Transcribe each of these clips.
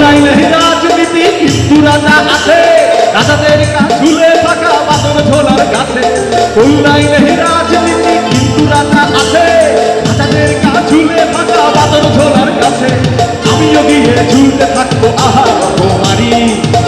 নাই নেই রাজনীতি কিন্তু রাজা আছে, রাজাদের কাজ ঝুলে থাকা বাদর ঝোলার কাছে। নাই নেই রাজনীতি কিন্তু রাজা আছে, রাজাদের কাজ ঝুলে থাকা বাদর ঝোলার কাছে। আমিও গিয়ে ঝুলতে থাকবো আহা কুমারী,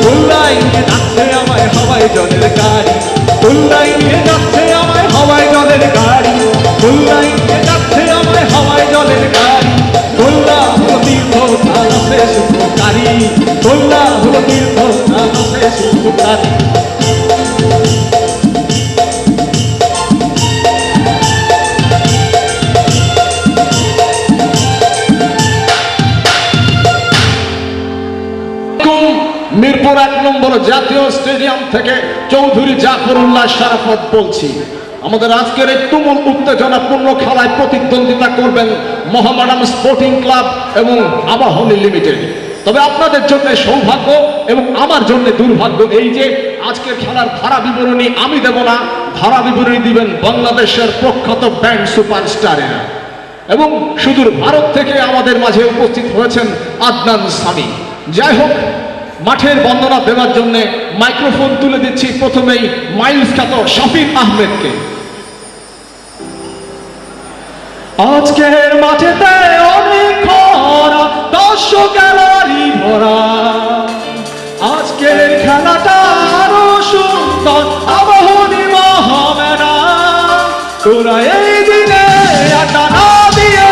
কল্যাণ নিয়ে যাচ্ছে আমায় হাওয়ায় জলের গাড়ি, কল্যাণ নিয়ে যাচ্ছে আমায় হাওয়ায় জলের গাড়ি, কল্যাণ নিয়ে যাচ্ছে আমায় হাওয়ায় জলের গাড়ি। কল্যা হলো তীর্থ স্থান আছে শুভকারী, কল্যা হলো তীর্থ স্থান আছে শুভকারী। মিরপুর 1 নম্বর জাতীয় স্টেডিয়াম থেকে চৌধুরী জাফরুল্লাহ শারাফত বলছি। আমাদের আজকের এই তুমুল উত্তেজনাপূর্ণ খেলায় প্রতিদ্বন্দ্বিতা করবেন মোহামেডান স্পোর্টিং ক্লাব এবং আবাহনী লিমিটেড। তবে আপনাদের জন্য সৌভাগ্য এবং আমার জন্য দুর্ভাগ্য এই যে আজকের খেলার ধারা বিবরণী আমি দেব না, ধারা বিবরণী দিবেন বাংলাদেশের প্রখ্যাত ব্যান্ড সুপারস্টারেরা। এবং সুদূর ভারত থেকে আমাদের মাঝে উপস্থিত হয়েছেন আদনান সামি। যাই হোক, মাঠের বন্দনা দেওয়ার জন্য মাইক্রোফোন তুলে দিচ্ছি প্রথমেই মাইলস খ্যাত শফিক আহমেদকে। আজকের মাঠেতে অনেক খরা, দর্শক গ্যালারি ভরা, আজকের খেলাটা আরো সুন্দর আবাহনী মোহামেডান। তোরা এই দিনে আটা না দিয়ে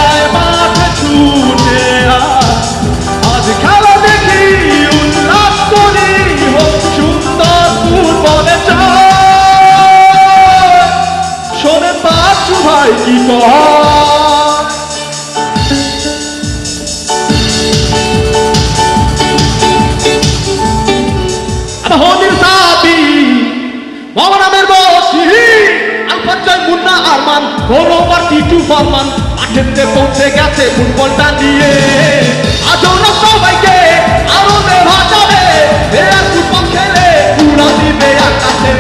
আয় মাঠে ছুটে আয়, আজ খেলা দেখি উল্লাস করি, হোক সুন্দর ফুটবলে জয়। শোনে পাচ্ছু ভাই কি আবাহনীর সাথী মোহামেডানের বসি আলফাজ্জয় মুন্না আরমান গৌরবার টিটু ফরমান মাঠেতে পৌঁছে গেছে ফুটবলটা নিয়ে। আজও না সবাইকে আরো দেওয়া যাবে, ফুটবল খেলে উড়া দিবে আকাশে।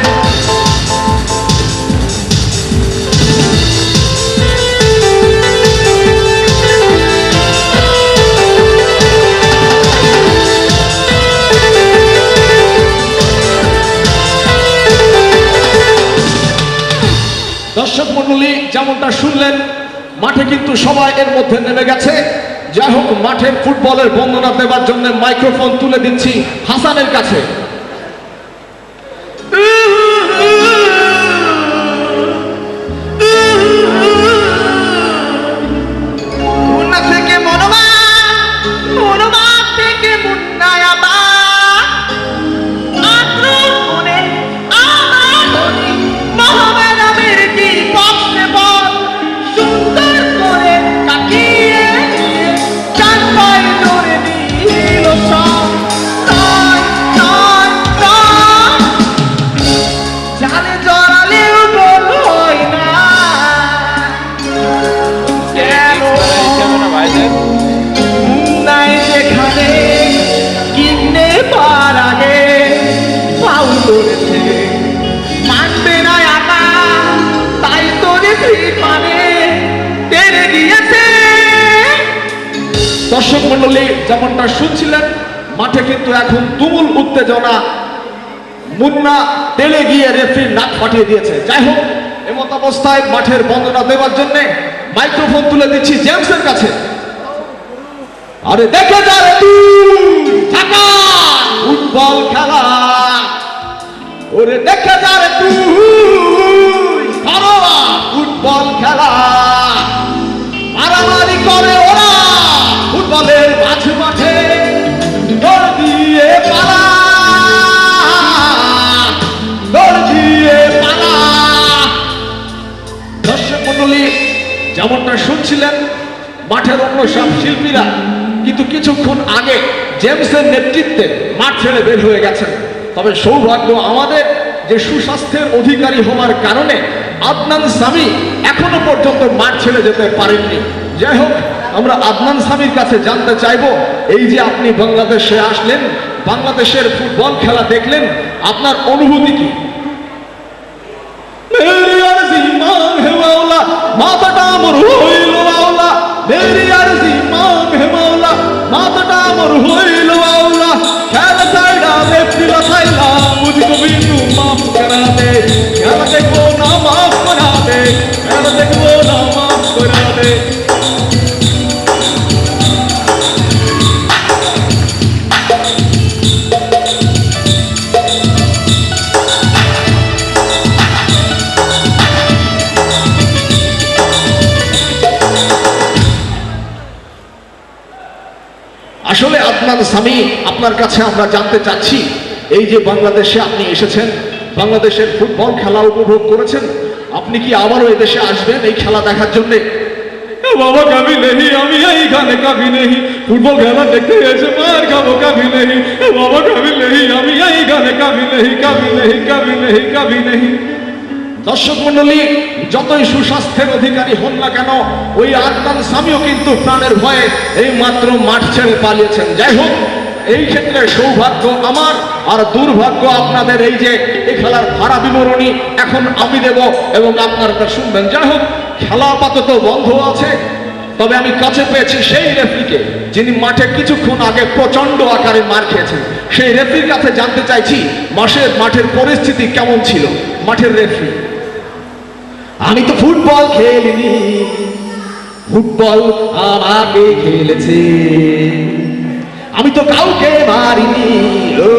দর্শক মণ্ডলী, যেমনটা শুনলেন মাঠে কিন্তু সবাই এর মধ্যে নেমে গেছে। যাই হোক, মাঠের ফুটবলের বন্দনা দেওয়ার জন্য মাইক্রোফোন তুলে দিচ্ছি হাসানের কাছে। দর্শক মন্ডলী, যেমনটা শুনছিলেন মাঠে কিন্তু এখন তুমুল উত্তেজনা। মুন্না তেলে গিয়ে রেফারির নাক ফাটিয়ে দিয়েছে। যাই হোক, এমত অবস্থায় মাঠের বন্দনা দেওয়ার জন্য মাইক্রোফোন তুলে দিচ্ছি জেমসের কাছে। আরে দেখে যা রে ঢাকা ফুটবল খেলা, ওরে দেখে যা রে ঘরোয়া ফুটবল খেলা, মারামারি করে ওরা ফুটবলের মাঝ মাঠে, দৌড় দিয়ে পালা, দৌড় দিয়ে পালা। দর্শক মণ্ডলী, যেমনটা শুনছিলেন মাঠের অন্য সব শিল্পীরা কিন্তু কিছুক্ষণ আগে জেমসের নেতৃত্বে মাঠ ছেড়ে বের হয়ে গেছেন। তবে সৌভাগ্য আমাদের যে সুস্বাস্থ্যের অধিকারী হওয়ার কারণে আদনান সামি এখনো পর্যন্ত মাঠ ছেড়ে যেতে পারেননি। যাই হোক, আমরা আদনান সামির কাছে জানতে চাইব, এই যে আপনি বাংলাদেশে আসলেন, বাংলাদেশের ফুটবল খেলা দেখলেন, আপনার অনুভূতি কি? মাথাটা আমার হইল মাওলা, মেরি আরজি মাং হে মাওলা, মাথাটা আমার হইল মাফ করা দে, খেলা দেখবো না মাফ করা দে, খেলা দেখবো না মাফ করা দে। আসলে আদনান সামি, আপনার কাছে আমরা জানতে চাচ্ছি, এই যে বাংলাদেশে আপনি এসেছেন, বাংলাদেশের ফুটবল খেলা উপভোগ করেছেন, আপনি কি আবারও এদেশে আসবেন এই খেলা দেখার জন্য? বাবা কবি নেই, আমি এইখানে কবি নেই, ফুটবল খেলা দেখতে এসে মার খাবো কবি নেই। বাবা কবি নেই, আমি এইখানে কবি নেই, কবি নেই, কবি নেই, কবি নেই। দর্শক মন্ডলী, যতই সুস্বাস্থ্যের অধিকারী হন না কেন, ওই আদনান সামিও কিন্তু প্রাণের ভয়ে এই মাত্র মাঠ ছেড়ে পালিয়েছেন। যাই হোক, এই ক্ষেত্রে সৌভাগ্য আমার আর দুর্ভাগ্য আপনাদের, এই যে এই খেলার ধারা বিবরণী এখন আমি দেব এবং আপনারা তা শুনবেন। যাই হোক, খেলা আপাতত বন্ধ আছে, তবে আমি কাছে পেয়েছি সেই রেফরিকে যিনি মাঠে কিছুক্ষণ আগে প্রচন্ড আকারে মার খেয়েছেন। সেই রেফরির কাছে জানতে চাইছি মাঠের পরিস্থিতি কেমন ছিল। মাঠের রেফরি: আমি তো ফুটবল খেলিনি, ফুটবল আমাকে খেলেছে, আমি তো কাউকে মারিনি, ও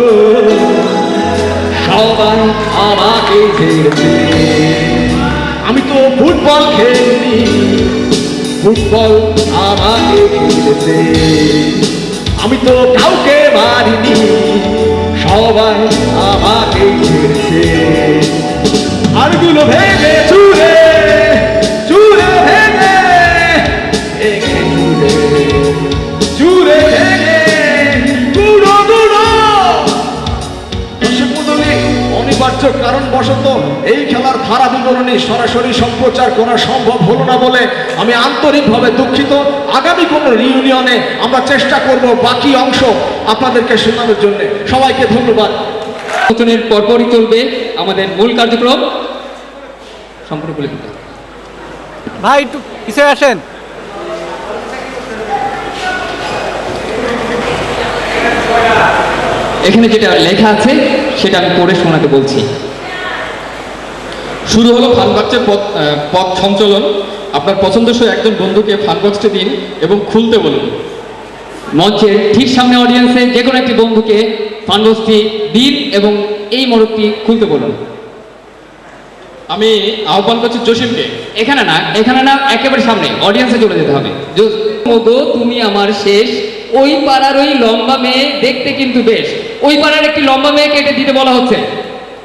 সবাই আমাকে খেলেছে, আমি তো ফুটবল খেলিনি, ফুটবল আমাকে খেলেছে, আমি তো কাউকে মারিনি, সবাই আমাকে খেলেছে। হাড়গুলো ভেঙে চুরে চুরে ভেঙে ভেঙে চুরে চুরে ভেঙে গুঁড়ো গুঁড়ো। দর্শক মণ্ডলী, অনিবার্য কারণবশত এই খেলার ধারা বিবরণী সরাসরি সম্প্রচার করা সম্ভব হলো না বলে আমি আন্তরিকভাবে দুঃখিত। আগামী কোনো রিউনিয়নে আমরা চেষ্টা করব বাকি অংশ আপনাদেরকে শোনানোর জন্য। সবাইকে ধন্যবাদ। নির্বাচনের পরপরই চলবে আমাদের মূল কার্যক্রম। সম্পূর্ণ বলে দিতে ভাই একটু পিছিয়ে আসেন। এখানে যেটা লেখা আছে সেটা আমি পড়ে শোনাতে বলছি। শুরু হলো ফানবক্সের পথ সঞ্চালন। আপনার পছন্দসই একজন বন্ধুকে ফানবক্সটি দিন এবং খুলতে বলুন। মঞ্চের ঠিক সামনে অডিয়েন্সে যে কোনো একটি বন্ধুকে ফানবক্সটি দিন এবং এই মোড়কটি খুলতে বলুন। আমি আহ্বান করছি জসিমকে। এখানে না, একেবারে সামনে অডিয়েন্সে চলে যেতে হবে। মগো তুমি আমার শেষ, ওই পাড়ার ওই লম্বা মেয়ে দেখতে কিন্তু বেশ। ওই পাড়ার একটি লম্বা মেয়েকে এটা দিতে বলা হচ্ছে।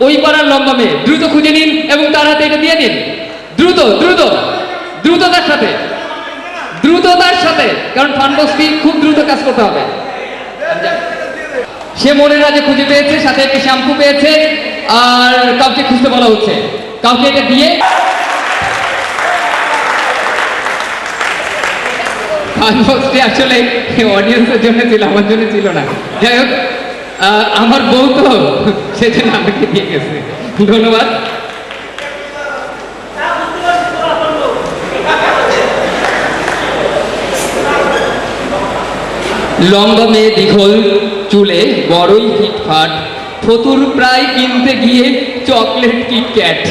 ওই পাড়ার লম্বা মেয়ে, দ্রুত খুঁজে নিন এবং তার হাতে এটা দিয়ে নিন। দ্রুত দ্রুত দ্রুততার সাথে, দ্রুততার সাথে, কারণ ফানবক্সটি খুব দ্রুত কাজ করতে হবে। সে মনের রাজে খুঁজে পেয়েছে, সাথে একটি শ্যাম্পু পেয়েছে, আর কাউকে খুঁজতে বলা হচ্ছে। কাউকে এটা দিয়ে ফানবক্সটি আসলে অডিয়েন্সের জন্য ছিল, আমার জন্য ছিল না। যাই হোক, আমার বউ তো সেজন্য আমাকে দিয়ে গেছে। ধন্যবাদ। লম্বা মেয়ে, দীঘল চুলে, বড়ই ফিটফাট, ফতুর প্রায় কিনতে গিয়ে চকলেট কিটক্যাট,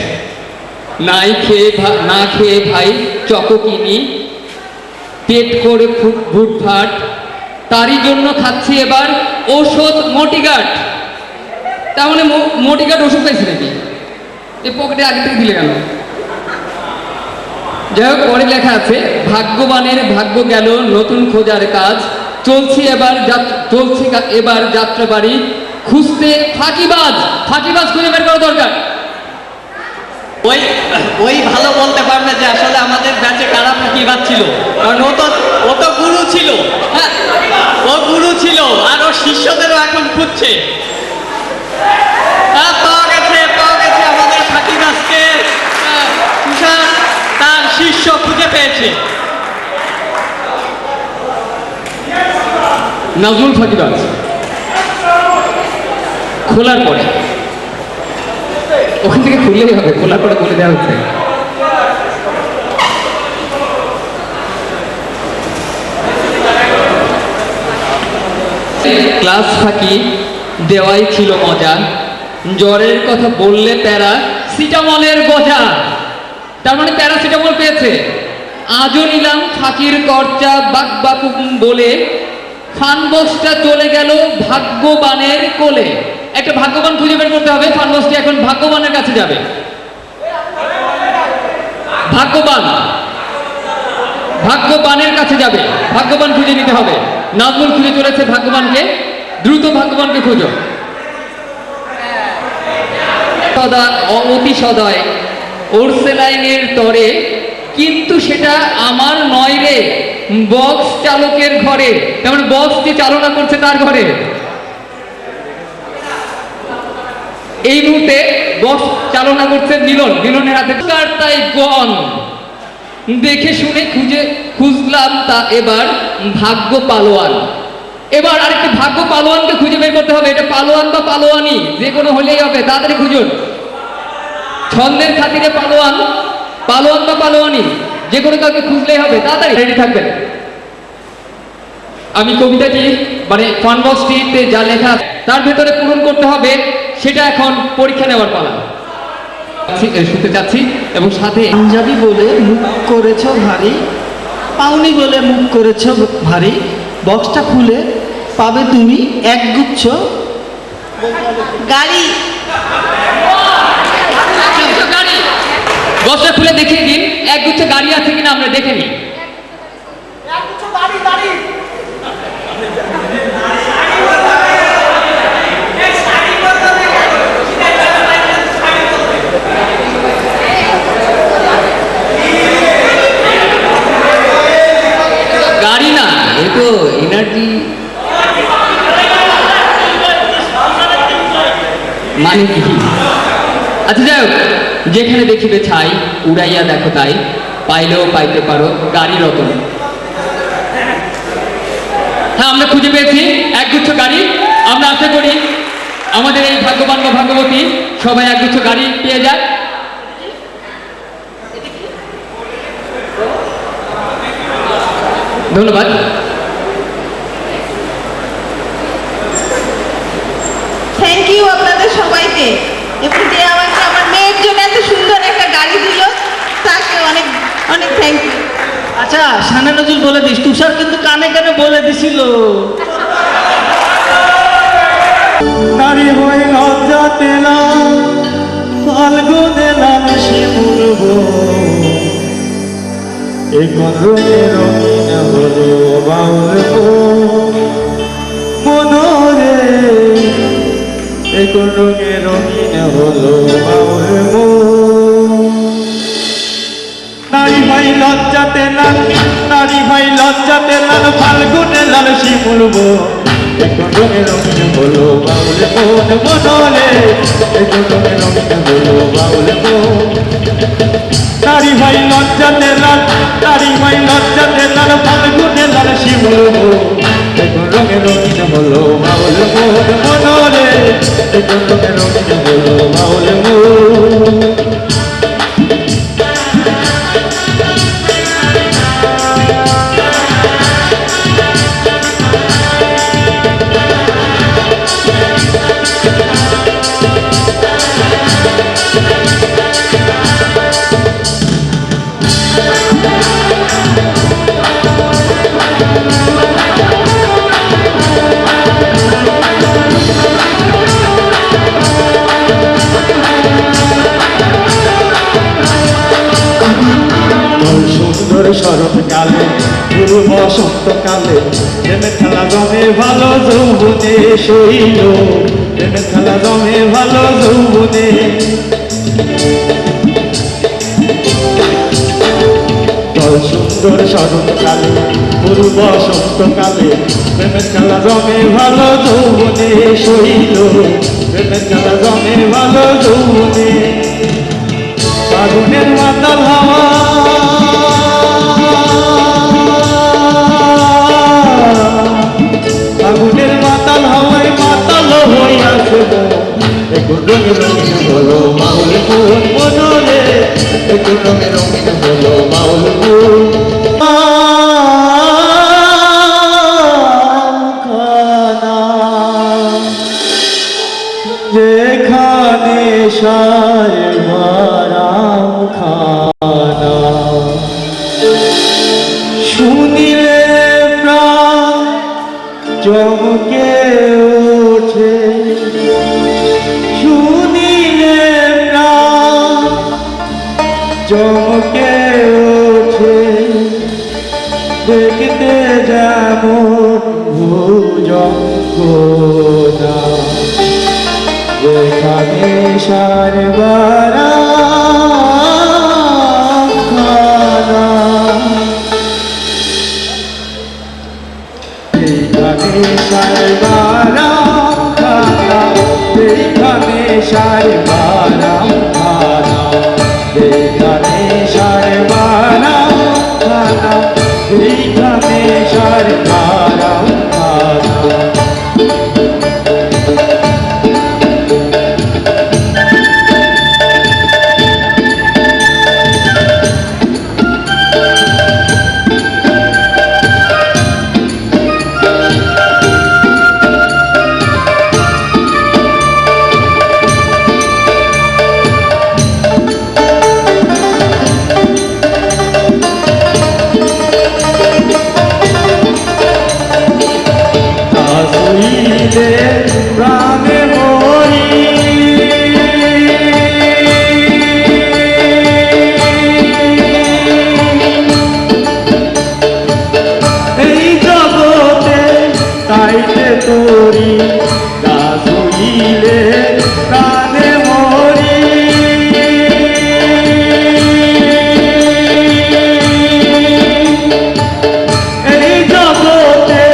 না খেয়ে ভাই চকো কিনি, পেট করে ভুটভাট, তারই জন্য খাচ্ছি এবার ঔষধ মোটিগাট। তার মানে মোটিগাট ওষুধ পাইছি নাকি? এই পকেটে আগে থেকে দিলে কেন? যাই হোক, পরে লেখা আছে, ভাগ্যবানের ভাগ্য গেল নতুন খোঁজার কাজ, চলছি এবার যাত্রাবাড়ি, খুঁজতে ফাঁকিবাজ খুঁজে বের করা দরকার। ওই ভালো বলতে পারবে যে আসলে আমাদের ব্যাচে কারা ফাঁকিবাজ ছিল, কারণ ও তো গুরু ছিল। হ্যাঁ, ও গুরু ছিল, আর ও শিষ্যদেরও এখন খুঁজছে। পাওয়া গেছে আমাদের ফাঁকিবাজকে। তুষার তার শিষ্য খুঁজে পেয়েছে। নাজমুল ফাঁকিবাজ খোলার পরে, ওখান থেকে খুললেই হবে, খোলার পরে খুলে দেওয়া হচ্ছে। ক্লাস ফাঁকি দেওয়াই ছিল মজা, জ্বরের কথা বললে প্যারাসিটামলের গজা, তার মানে প্যারাসিটামল পেয়েছে। আজও নিলাম ফাঁকির কর্চা বাকবাকুম বলে, ফানবক্সটা চলে গেল ভাগ্যবানের কোলে। একটা ভাগ্যবান খুঁজে বের করতে হবে, ফানবক্সটি এখন ভাগ্যবানের কাছে যাবে। ভাগ্যবান ভাগ্যবানের কাছে যাবে, ভাগ্যবান খুঁজে নিতে হবে। নাজমুল খুঁজে চলেছে ভাগ্যবানকে, দ্রুত ভাগ্যবানকে খুঁজো। সদা অতি সদয় ওরসেলাইনের তরে, কিন্তু সেটা আমার নয় রে, বক্স চালকের ঘরে। তেমন বক্স যে চালনা করছে তার ঘরে। এই মুহূর্তে বক্স চালনা করছে মিলন, মিলনের হাতে তাই গন। দেখে শুনে খুঁজলাম তা এবার ভাগ্য পালোয়ান। এবার আরেকটা ভাগ্য পালোয়ানকে খুঁজে বের করতে হবে। এটা পালোয়ান বা পালোয়ানি যে কোনো হলেই হবে, তাড়াতাড়ি খুঁজুন। ছন্দের খাতিরে পালোয়ান, পালোয়ান বা পালোয়ানি যে কোনো কাউকে খুঁজলেই হবে, তাড়াতাড়ি রেডি থাকবেন। আমি কবিতাটি মানে ফানবক্সটিতে যা লেখা তার ভেতরে পূরণ করতে হবে, সেটা এখন পরীক্ষা নেওয়ার পালা। শুনতে চাচ্ছি এবং সাথে পাঞ্জাবি বলে মুখ করেছ ভারী, পাউনি বলে মুখ করেছ ভারী, বক্সটা খুলে পাবে তুমি একগুচ্ছ গাড়ি। গাড়ি, বক্সটা খুলে দেখিয়ে দিন একগুচ্ছ গাড়ি আছে কিনা আমরা দেখে নিই। গাড়ি না, এ তো এনার্জি মানে কি? আচ্ছা যাই হোক, যেখানে দেখিবে ছাই উড়াইয়া দেখো তাই, পাইলেও পাইতে পারো গাড়ি রতন। হ্যাঁ, আমরা খুঁজে পেয়েছি একগুচ্ছ গাড়ি। আমরা আশা করি আমাদের এই ভাগ্যবান বা ভাগ্যবতী সবাই একগুচ্ছ গাড়ি পেয়ে যায়। ধন্যবাদ। থ্যাংক ইউ আপনাদের সবাইকে, এবং যে আমাকে আমার মেয়ের জন্য এত সুন্দর একটা গাড়ি দিল তাকে অনেক অনেক থ্যাংক ইউ। আচ্ছা, সানা নজরুল বলে দিস, তুষার কিন্তু কানে কানে বলে দিছিল। নারী হয়ে লজ্জাতে লাল, ফাল্গুনে লাল শিমুলব, এই কোন রঙে রঙিন হলো বাউল মনোরে, এই কোন রঙে রঙিন হলো বাউল। নারী ভাই লজ্জাতে লাল, নারী ভাই লজ্জাতে লাল, ফাল্গুনে লাল শিমুলব, এখন রঙে রঙিন হলো বাউল মন মনরে, এখন রঙে রঙিন হলো বাউল মন। নারী ভাই লজ্জাতে লাল, নারী ভাই লজ্জাতে লাল, ফাল্গুনে লাল শিমুলব, এখন রঙে রঙিন হলো বাউল মন মনরে, এখন রঙে রঙিন হলো বাউল মন। শরৎকালে পুরো বসন্তকালে প্রেমের খেলা জমে ভালো যৌবনে শৈল, প্রেমের খেলা জমে ভালো যৌবনে। জল সুন্দর শরৎকালে পুরো বসন্তকালে প্রেমের খেলা জমে ভালো যৌবনে শৈল, প্রেমের খেলা জমে ভালো যৌবনে। ফাগুনের মাতাল হাওয়া, ফাগুনের মাতাল হাওয়ায় মাতাল হইয়াছে এখন রঙে রঙিন হলো বাউল মন মনরে, এখন রঙে রঙিন হলো বাউল মন। যেখানে শুনিলে প্রাণ চমকে ওঠে, শুনিলে প্রাণ চমকে ওঠে, দেখতে যেমন ভুজঙ্গনা, যেখানে সারবারা খানা, যেখানে সারবারা খানা, যেখানে সারবারা খানা, যেখানে সারবারা খানা, যেখানে সারবারা খানা। প্রাণে মরি, এই জগতে তাইতে তোরি, দাস হইলে প্রাণে মরি, এই জগতে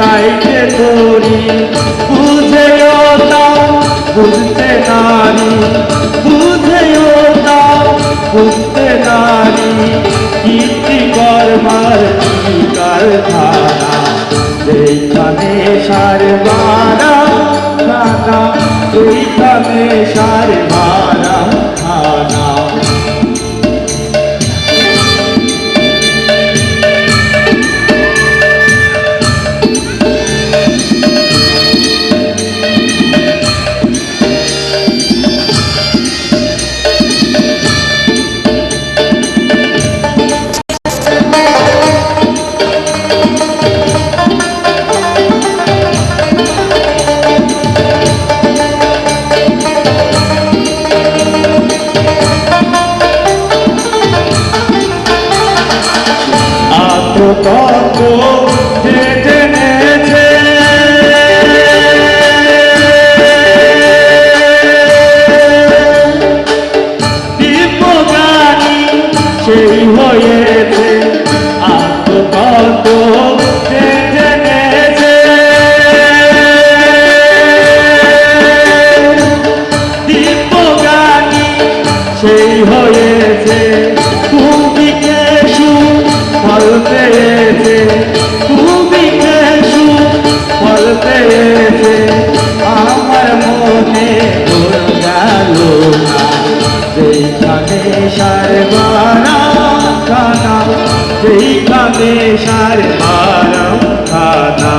তাইতে তোরি, বুঝেও তা বুঝতে নারী, বুঝেও তা বুঝতে নারী, কীর্তি কর্মার কি কারখানা, যেখানে সারবারা খানা, যেখানে সারবারা খানা। আত্মতত্ত্ব যে জেনেছে, দিব্যজ্ঞানী সেই হয়েছে, আত্মতত্ত্ব যে জেনেছে, দিব্যজ্ঞানী সেই হয়েছে, খুবই কেশু ফল পেয়েছে, খুবই কেশু ফল পেয়েছে, আমার মনে গেল না, যেখানে সারবারা খানা, যেখানে সারবারা খানা।